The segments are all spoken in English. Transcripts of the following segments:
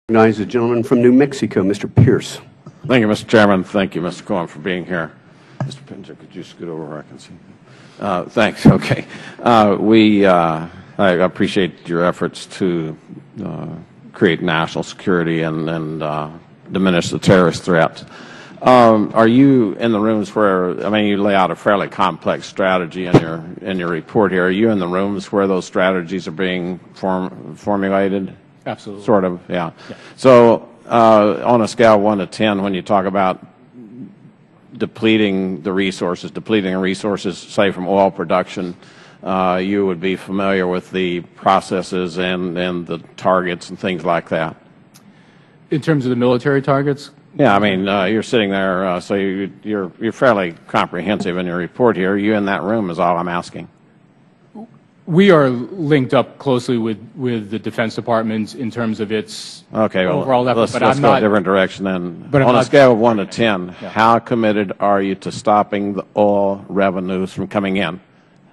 Recognize the gentleman from New Mexico, Mr. Pearce. Thank you, Mr. Chairman. Thank you, Mr. Cohen, for being here. Mr. Pinter, could you scoot over where I can see? Thanks. Okay. I appreciate your efforts to create national security and diminish the terrorist threat. Are you in the rooms where, I mean, you lay out a fairly complex strategy in your report here. Are you in the rooms where those strategies are being formulated? Absolutely. Sort of, yeah. So on a scale of 1 to 10, when you talk about depleting resources, say, from oil production, you would be familiar with the processes and the targets and things like that. In terms of the military targets? Yeah, I mean, you're sitting there, so you're fairly comprehensive in your report here. Are you in that room is all I'm asking. We are linked up closely with the Defense Department in terms of its overall effort. Let's go a different direction then. But on a scale of 1 to 10, how committed are you to stopping the oil revenues from coming in?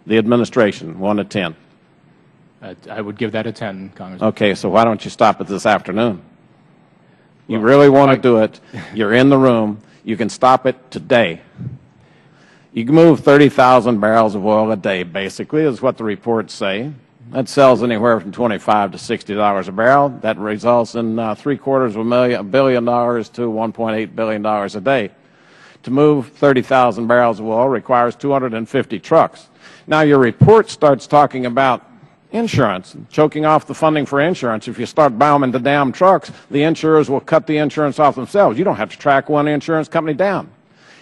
The administration, 1 to 10. I would give that a 10, Congressman. Okay, so why don't you stop it this afternoon? You really want to do it. You're in the room. You can stop it today. You can move 30,000 barrels of oil a day, basically, is what the reports say. That sells anywhere from $25 to $60 a barrel. That results in $750 million to $1.8 billion a day. To move 30,000 barrels of oil requires 250 trucks. Now, your report starts talking about insurance, choking off the funding for insurance. If you start bombing the damn trucks, the insurers will cut the insurance off themselves. You don't have to track one insurance company down.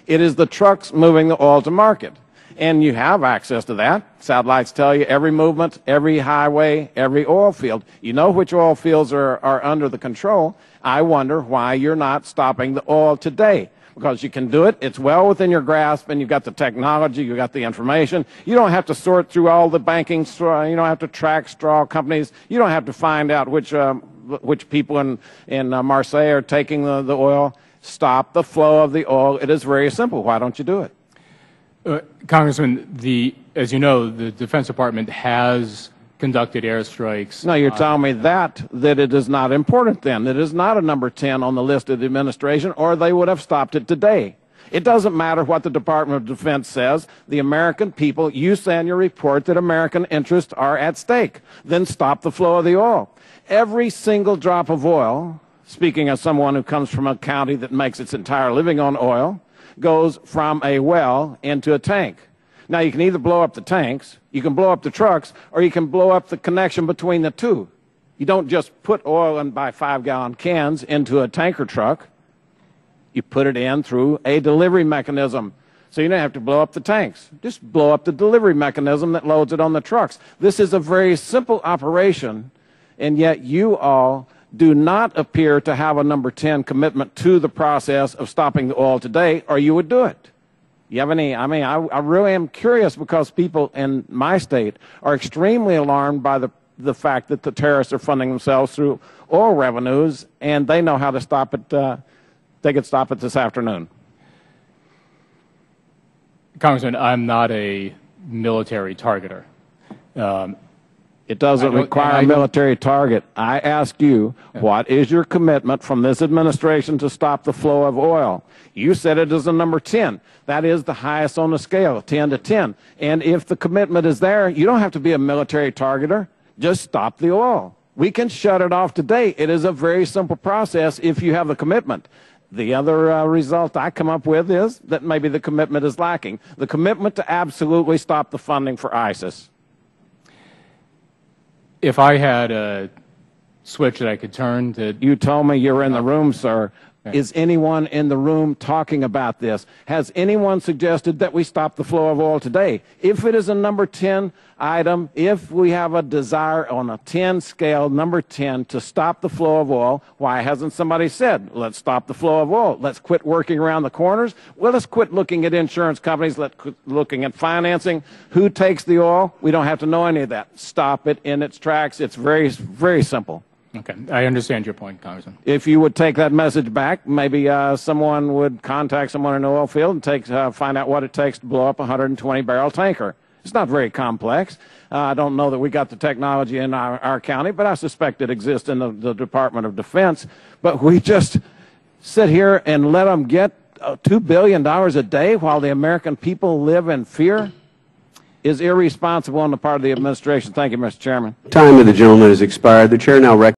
It is the trucks moving the oil to market. And you have access to that. Satellites tell you every movement, every highway, every oil field. You know which oil fields are under the control. I wonder why you're not stopping the oil today. Because you can do it. It's well within your grasp, and you've got the technology, you've got the information. You don't have to sort through all the banking, you don't have to track straw companies. You don't have to find out which people in Marseille are taking the oil. Stop the flow of the oil. It is very simple. Why don't you do it? Congressman, as you know, the Defense Department has conducted airstrikes. No, you're telling me that it is not important then. It is not a number 10 on the list of the administration, or they would have stopped it today. It doesn't matter what the Department of Defense says. The American people, you say in your report that American interests are at stake. Then stop the flow of the oil. Every single drop of oil, speaking as someone who comes from a county that makes its entire living on oil, goes from a well into a tank. Now, you can either blow up the tanks, you can blow up the trucks, or you can blow up the connection between the two. You don't just put oil in by 5-gallon cans into a tanker truck. You put it in through a delivery mechanism. So you don't have to blow up the tanks. Just blow up the delivery mechanism that loads it on the trucks. This is a very simple operation, and yet you all do not appear to have a number 10 commitment to the process of stopping the oil today, or you would do it. You have any, I mean, I really am curious because people in my state are extremely alarmed by the fact that the terrorists are funding themselves through oil revenues, and they know how to stop it. They could stop it this afternoon. Congressman, I'm not a military targeter. It doesn't require a military target. I ask you, what is your commitment from this administration to stop the flow of oil? You said it is a number 10. That is the highest on the scale, 10 to 10. And if the commitment is there, you don't have to be a military targeter. Just stop the oil. We can shut it off today. It is a very simple process if you have the commitment. The other result I come up with is that maybe the commitment is lacking. The commitment to absolutely stop the funding for ISIS. If I had a switch that I could turn to... You told me you're in the room, sir. Is anyone in the room talking about this? Has anyone suggested that we stop the flow of oil today? If it is a number 10 item, if we have a desire on a 10 scale, number 10, to stop the flow of oil, why hasn't somebody said, let's stop the flow of oil? Let's quit working around the corners. Well, let's quit looking at insurance companies. Let's quit looking at financing. Who takes the oil? We don't have to know any of that. Stop it in its tracks. It's very, very simple. Okay, I understand your point, Congressman. If you would take that message back, maybe someone would contact someone in the oil field and find out what it takes to blow up a 120-barrel tanker. It's not very complex. I don't know that we got the technology in our county, but I suspect it exists in the Department of Defense. But we just sit here and let them get $2 billion a day while the American people live in fear is irresponsible on the part of the administration. Thank you, Mr. Chairman. Time of the gentleman has expired. The chair now recognizes